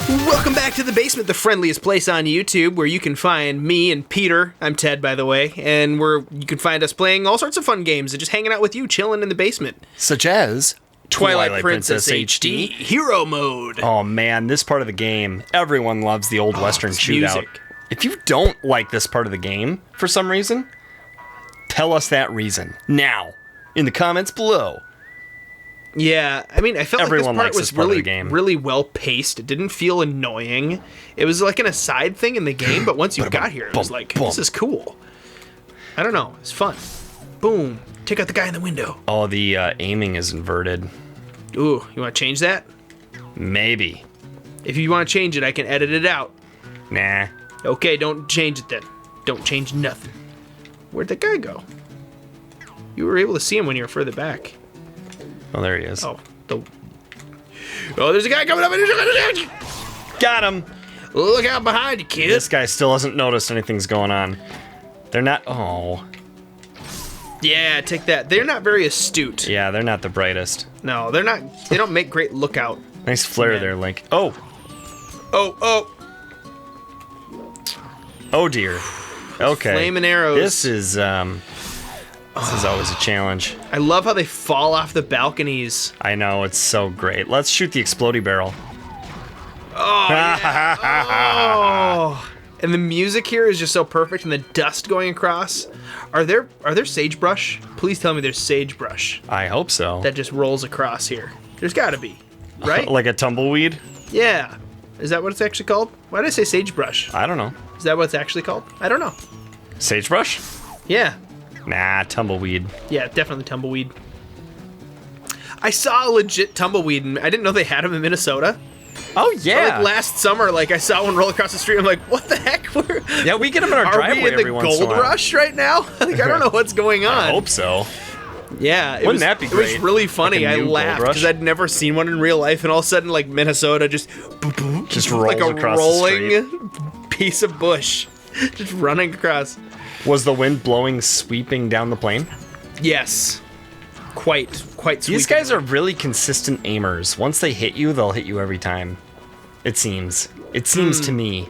Welcome back to The Basement, the friendliest place on YouTube, where you can find me and Peter. I'm Ted, by the way, and you can find us playing all sorts of fun games and just hanging out with you, chilling in the basement. Such as Twilight Princess HD Hero Mode. Oh man, this part of the game, everyone loves the old Western shootout. Music. If you don't like this part of the game, for some reason, tell us that reason, now, in the comments below. Yeah, I mean, I felt Everyone like likes this this part part was of the game. really well paced. It didn't feel annoying. It was like an aside thing in the game, but once you got here, it was like, this is cool. I don't know, it's fun. Boom, take out the guy in the window. Oh, the aiming is inverted. Ooh, you want to change that? Maybe. If you want to change it, I can edit it out. Nah. Okay, don't change it then. Don't change nothing. Where'd the guy go? You were able to see him when you were further back. Oh, there he is. Oh, there's a guy coming up. Got him! Look out behind you, kid. This guy still hasn't noticed anything's going on. They're not... Oh. Yeah, take that. They're not very astute. Yeah, they're not the brightest. No, they're not. They don't make great lookout. Nice flare there, Link. Oh! Oh. Oh, dear. Okay. Flaming arrows. This is always a challenge. I love how they fall off the balconies. I know, it's so great. Let's shoot the explodey barrel. Oh, yeah. Oh. And the music here is just so perfect, and the dust going across. Are there sagebrush? Please tell me there's sagebrush I hope so. that just rolls across here. There's got to be, right? Like a tumbleweed? Yeah. Is that what it's actually called? Why did I say sagebrush? I don't know. Is that what it's actually called? I don't know. Sagebrush? Yeah. Nah, tumbleweed. Yeah, definitely tumbleweed. I saw a legit tumbleweed, and I didn't know they had them in Minnesota. Oh, Or, yeah. like last summer, like I saw one roll across the street. I'm like, what the heck? Yeah, we get them in our Are driveway we in the every once in a gold while. rush right now? Like, I don't know what's going on. I hope so. Yeah, Wouldn't that be It was great? really funny. Like a I new gold laughed rush? because I'd never seen one in real life, and all of a sudden, like Minnesota just Just like rolls a across the rolling piece of bush, just running across. Was the wind blowing, sweeping down the plane? Yes, quite sweet. These guys are really consistent aimers. Once they hit you, they'll hit you every time. It seems. It seems to me.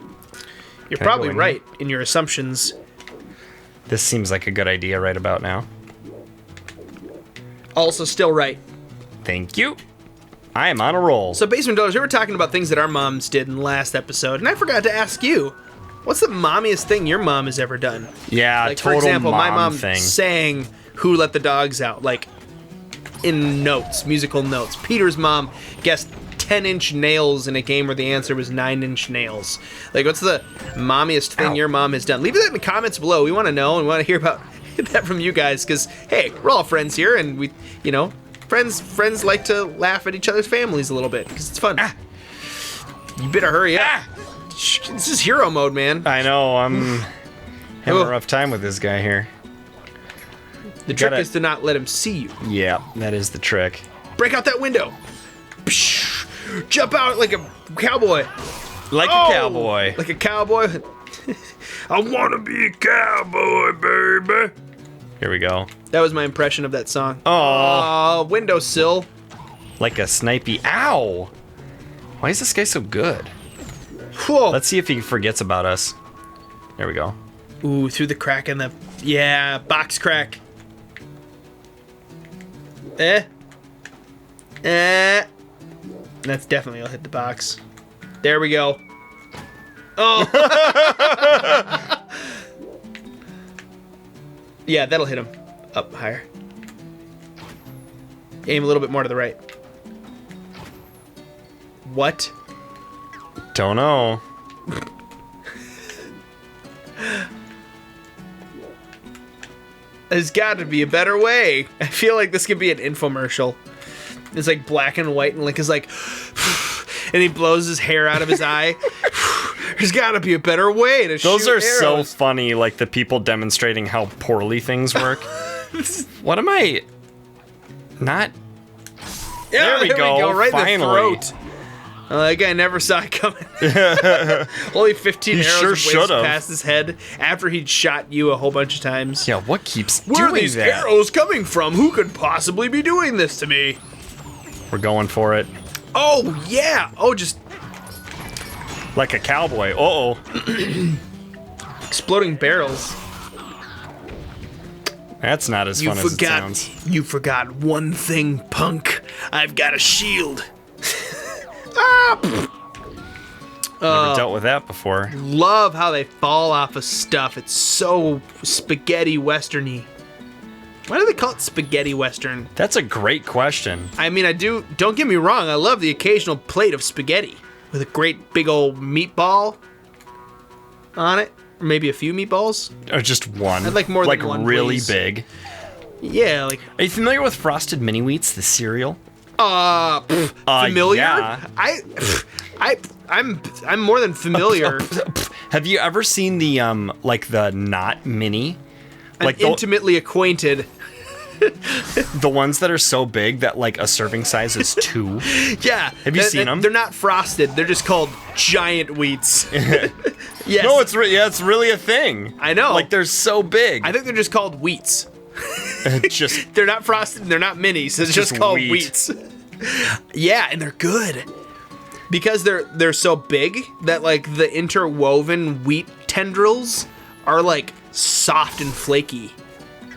You're Can I probably go in right in your assumptions. This seems like a good idea right about now. Also, still right. Thank you. I am on a roll. So, Basement Dwellers, we were talking about things that our moms did in the last episode, and I forgot to ask you, what's the mommiest thing your mom has ever done? Yeah, Like, total for example, my mom thing. sang "Who Let the Dogs Out," like in notes, musical notes. Peter's mom guessed 10-inch nails in a game where the answer was 9-inch nails. Like, what's the mommiest thing your mom has done? Leave that in the comments below. We want to know and we want to hear about that from you guys, because hey, we're all friends here, and we, friends like to laugh at each other's families a little bit because it's fun. You better hurry up. This is hero mode, man. I know, I'm having a rough time with this guy here. The trick is to not let him see you. Yeah, that is the trick. Break out that window. Jump out like a cowboy. Like a cowboy. Like a cowboy. I want to be a cowboy, baby. Here we go. That was my impression of that song. Oh, Windowsill. like a snipey. Ow! Why is this guy so good? Whoa. Let's see if he forgets about us. There we go. Ooh, through the crack in the... Yeah, box crack. That's definitely will hit the box. There we go. Oh! Yeah, that'll hit him. Up higher. Aim a little bit more to the right. What? Don't know. There's got to be a better way. I feel like this could be an infomercial. It's like black and white, and Link is like, and he blows his hair out of his eye. There's got to be a better way to shoot Those are arrows. so funny, like the people demonstrating how poorly things work. What am I... Not... Yeah, there we go, right finally. in the throat. That guy never saw it coming. Only 15 He arrows sure whizzed should've. past his head after he'd shot you a whole bunch of times. Yeah, what keeps Where are doing these that? arrows coming from? Who could possibly be doing this to me? We're going for it. Oh, yeah. Oh, just Like a cowboy. Uh-oh. Exploding barrels. That's not as fun as it sounds. You forgot one thing, punk. I've got a shield. Never dealt with that before. Love how they fall off of stuff. It's so spaghetti westerny. Why do they call it spaghetti western? That's a great question. I mean, don't get me wrong, I love the occasional plate of spaghetti with a great big old meatball on it. Or maybe a few meatballs. Or just one. I'd like more than one, Like really please. big. Yeah, like... Are you familiar with Frosted Mini Wheats, the cereal? Familiar? Yeah. I'm more than familiar. Have you ever seen the like the not mini? Like I'm intimately acquainted. the ones that are so big that like a serving size is 2. Yeah. Have you seen them? They're not frosted. They're just called giant wheats. Yes. No, it's really a thing. I know. Like they're so big. I think they're just called wheats. Just They're not frosted. They're not minis. It's just called wheat. wheats. Yeah, and they're good because they're so big that like the interwoven wheat tendrils are like soft and flaky,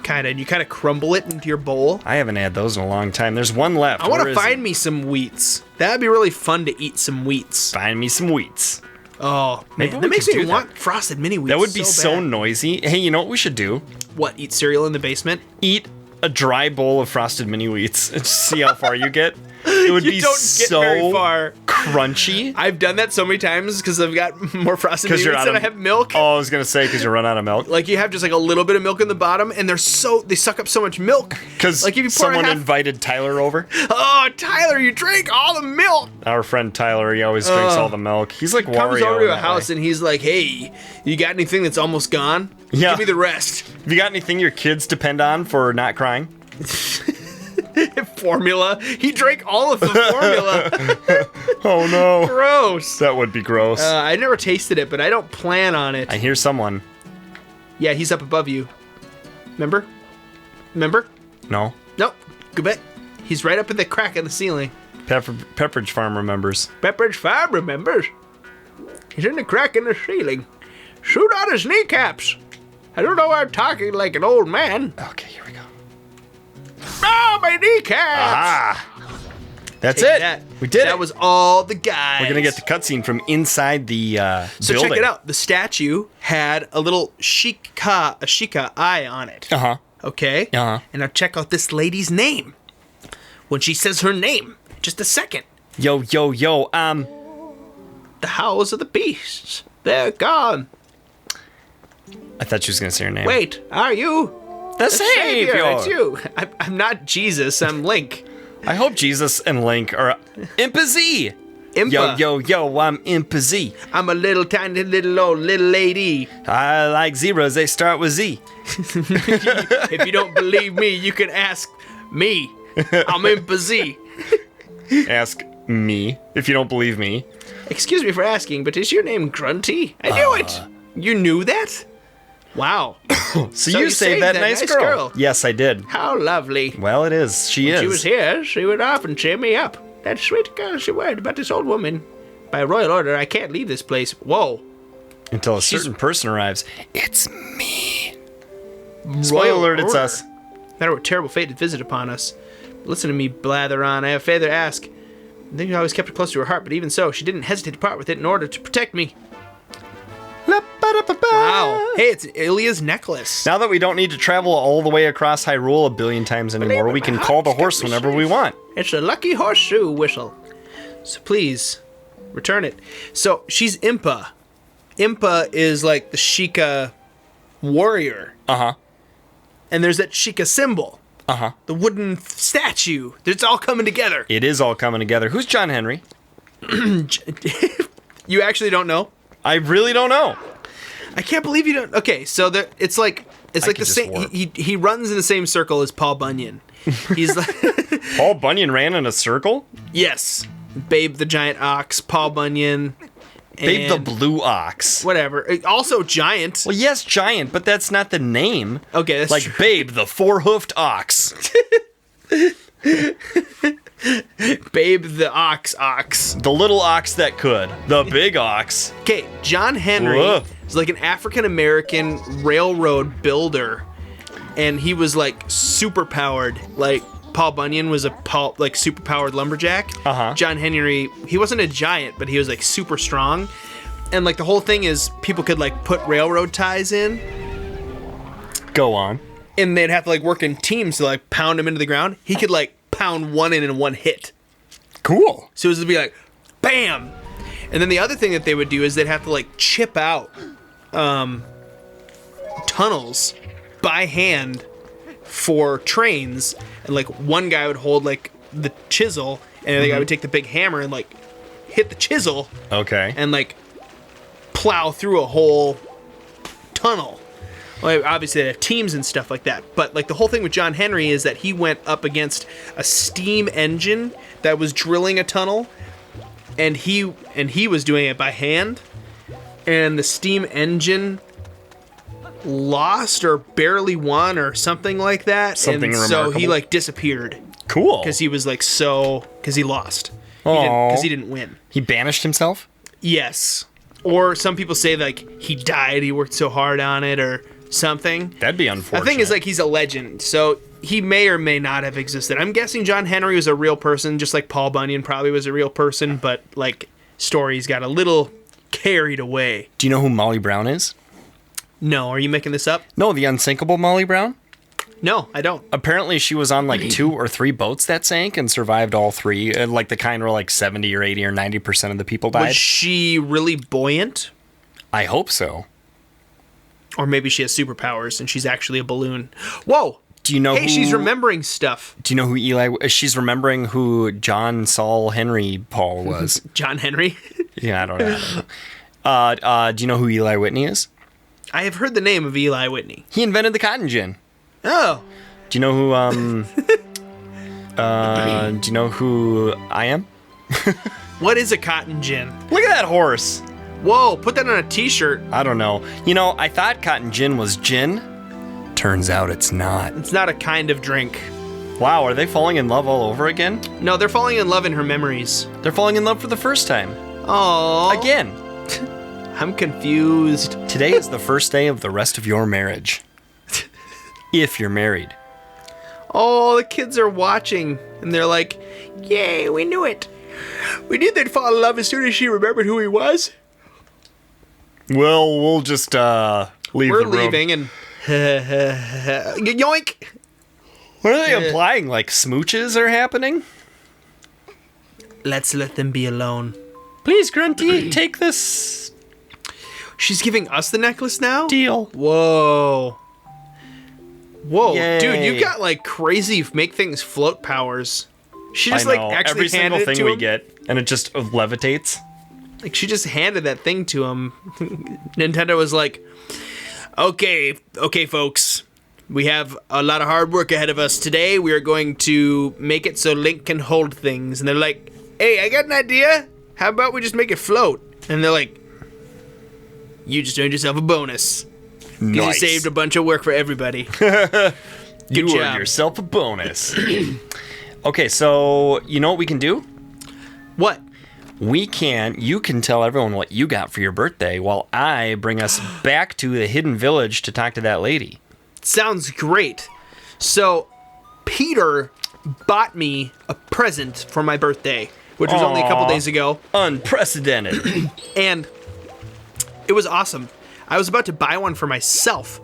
kind of. And you kind of crumble it into your bowl. I haven't had those in a long time. There's one left. I want Where to is find it? me some wheats. That'd be really fun to eat some wheats. Find me some wheats. Oh Maybe man, we that makes could me do that. want frosted mini wheats. That would be so bad. noisy. Hey, you know what we should do? What? Eat cereal in the basement? Eat a dry bowl of Frosted Mini Wheats and see how far you get. It would You be don't get so very far. crunchy. I've done that so many times because I've got more frosted mini you're wheats out than of I have milk. Oh, I was gonna say because you run out of milk. Like you have just like a little bit of milk in the bottom, and they suck up so much milk. Because like if you pour someone half, invited Tyler over. oh Tyler, you drank all the milk. Our friend Tyler, he always drinks all the milk. He's like Wario. Comes over to in a that house way. and he's like, "Hey, you got anything that's almost gone? Yeah. Give me the rest." Have you got anything your kids depend on for not crying? Formula. He drank all of the formula. Oh no. Gross. That would be gross. I never tasted it, but I don't plan on it. I hear someone. Yeah, he's up above you. Remember? No. Nope. Good bet. He's right up in the crack in the ceiling. Pepperidge Farm remembers. Pepperidge Farm remembers. He's in the crack in the ceiling. Shoot out his kneecaps. I don't know why I'm talking like an old man. Okay, here we go. Oh, my kneecaps! Ah! That's Take it. that. We did it. That was all the guys. We're gonna get the cutscene from inside the So building. check it out. The statue had a little Sheikah eye on it. Uh-huh. Okay? Uh-huh. And now check out this lady's name. When she says her name, just a second. Yo. The howls of the beasts. They're gone. I thought she was gonna say her name. Wait, are you? the Savior. It's you. I'm not Jesus, I'm Link. I hope Jesus and Link are Impaz. Impa. Yo, I'm Impaz. I'm a little tiny little lady. I like zeros, they start with Z. If you don't believe me, you can ask me. I'm Impaz. Ask me if you don't believe me. Excuse me for asking, but is your name Grunty? I knew it. You knew that? Wow. So you saved that nice girl. Yes, I did. How lovely. Well, it is. She is. She was here. She would often cheer me up. That sweet girl she worried about this old woman. By royal order, I can't leave this place. Whoa. Until a certain person arrives. It's me. Royal Spoiler alert, it's order. us. Matter what terrible fate had visited upon us. Listen to me blather on. I have a favor to ask. I think I always kept it close to her heart, but even so, she didn't hesitate to part with it in order to protect me. Wow. Hey, it's Ilia's necklace. Now that we don't need to travel all the way across Hyrule a billion times anymore, we can call the horse whenever we want. It's a lucky horseshoe whistle. So please, return it. So she's Impa. Impa is like the Sheikah warrior. Uh-huh. And there's that Sheikah symbol. Uh-huh. The wooden statue. It's all coming together. It is all coming together. Who's John Henry? You actually don't know? I really don't know. I can't believe you don't. Okay, so it's like the could just same. warp. He runs in the same circle as Paul Bunyan. He's like Paul Bunyan ran in a circle? yes, Babe the Giant Ox, Paul Bunyan, Babe the and Blue Ox. whatever. Also giant. Well, yes, giant, but that's not the name. Okay, that's like true. Babe the Four-Hoofed Ox. Babe the ox. The little ox that could. The big ox. Okay, John Henry Whoa. is like an African-American railroad builder, and he was like super powered. Like Paul Bunyan was like super powered lumberjack. Uh-huh. John Henry, he wasn't a giant, but he was like super strong. And like the whole thing is people could like put railroad ties in, Go on. and they'd have to like work in teams to like pound them into the ground. He could like pound one in one hit. Cool. So it was to be like, bam! And then the other thing that they would do is they'd have to like chip out tunnels by hand for trains. And like one guy would hold like the chisel, and the other guy would take the big hammer and like hit the chisel Okay. and like plow through a whole tunnel. Well, obviously they have teams and stuff like that, but like the whole thing with John Henry is that he went up against a steam engine that was drilling a tunnel, and he was doing it by hand, and the steam engine lost or barely won or something like that. Something and so he remarkable. like disappeared Cool. because he was like because he lost. Aw. Because he didn't win. He banished himself? Yes. Or some people say like he died, he worked so hard on it or something. That'd be unfortunate. The thing is like he's a legend, so he may or may not have existed. I'm guessing John Henry was a real person, just like Paul Bunyan probably was a real person, but like stories got a little carried away. Do you know who Molly Brown is? No, are you making this up? No, the unsinkable Molly Brown? No, I don't. Apparently she was on like 2 or 3 boats that sank and survived all 3. Like the kind where like 70 or 80 or 90% of the people died. Was she really buoyant? I hope so. Or maybe she has superpowers and she's actually a balloon. Whoa! Do you know Hey, who... she's remembering stuff. Do you know who Eli... She's remembering who John Saul Henry Paul was. John Henry? Yeah, I don't know. Do you know who Eli Whitney is? I have heard the name of Eli Whitney. He invented the cotton gin. Oh. Do you know who, do you know who I am? What is a cotton gin? Look at that horse. Whoa, put that on a t-shirt. I don't know. You know, I thought cotton gin was gin. Turns out it's not. It's not a kind of drink. Wow, are they falling in love all over again? No, they're falling in love in her memories. They're falling in love for the first time. Oh. Again. I'm confused. Today is the first day of the rest of your marriage. If you're married. Oh, the kids are watching, and they're like, yay, we knew it. We knew they'd fall in love as soon as she remembered who he was. Well, we'll just, leave We're the room. leaving, and yoink. What are they implying? Like smooches are happening? Let's let them be alone. Please, Grunty, take this She's giving us the necklace now? deal. Whoa. Whoa, Yay. dude, you got like crazy make things float powers. She just I like know. actually Every single handed it thing to we him. get, and it just levitates. Like she just handed that thing to him. Nintendo was like, okay, folks. We have a lot of hard work ahead of us today. We are going to make it so Link can hold things. And they're like, hey, I got an idea. How about we just make it float? And they're like, you just earned yourself a bonus. Because you saved a bunch of work for everybody. Good You job. earned yourself a bonus. Okay, so you know what we can do? What? You can tell everyone what you got for your birthday while I bring us back to the hidden village to talk to that lady. Sounds great. So, Peter bought me a present for my birthday, which was only a couple Aw. days ago. Unprecedented. And it was awesome. I was about to buy one for myself.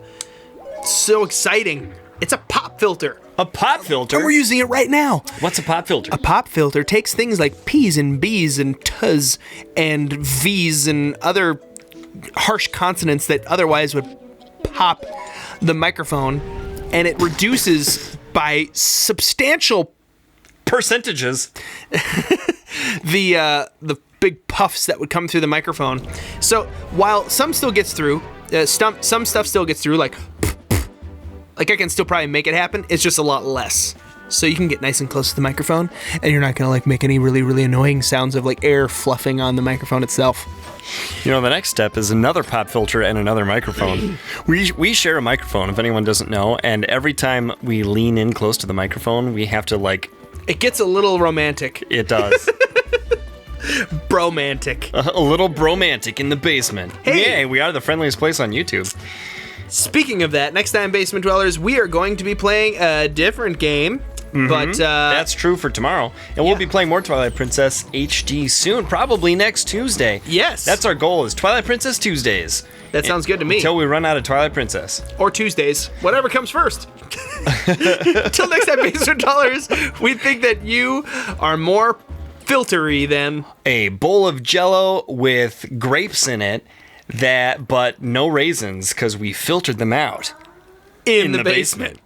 So exciting. It's a pop filter. A pop filter? And we're using it right now. What's a pop filter? A pop filter takes things like P's and B's and T's and V's and other harsh consonants that otherwise would pop the microphone, and it reduces by substantial Percentages. the big puffs that would come through the microphone. So while some still gets through, some stuff still gets through, like I can still probably make it happen. It's just a lot less. So you can get nice and close to the microphone, and you're not gonna like make any really, really annoying sounds of like air fluffing on the microphone itself. You know, the next step is another pop filter and another microphone. We share a microphone, if anyone doesn't know, and every time we lean in close to the microphone, we have to like It gets a little romantic. It does. Bromantic. A little bromantic in the basement. Hey! Yay, we are the friendliest place on YouTube. Speaking of that, next time, Basement Dwellers, we are going to be playing a different game. But That's true for tomorrow. And we'll yeah. be playing more Twilight Princess HD soon, probably next Tuesday. Yes. That's our goal, is Twilight Princess Tuesdays. That sounds good to me. Until we run out of Twilight Princess. Or Tuesdays. Whatever comes first. Till next time, Basement Dwellers, we think that you are more filtery than A bowl of Jell-O with grapes in it, but no raisins, because we filtered them out. in the basement.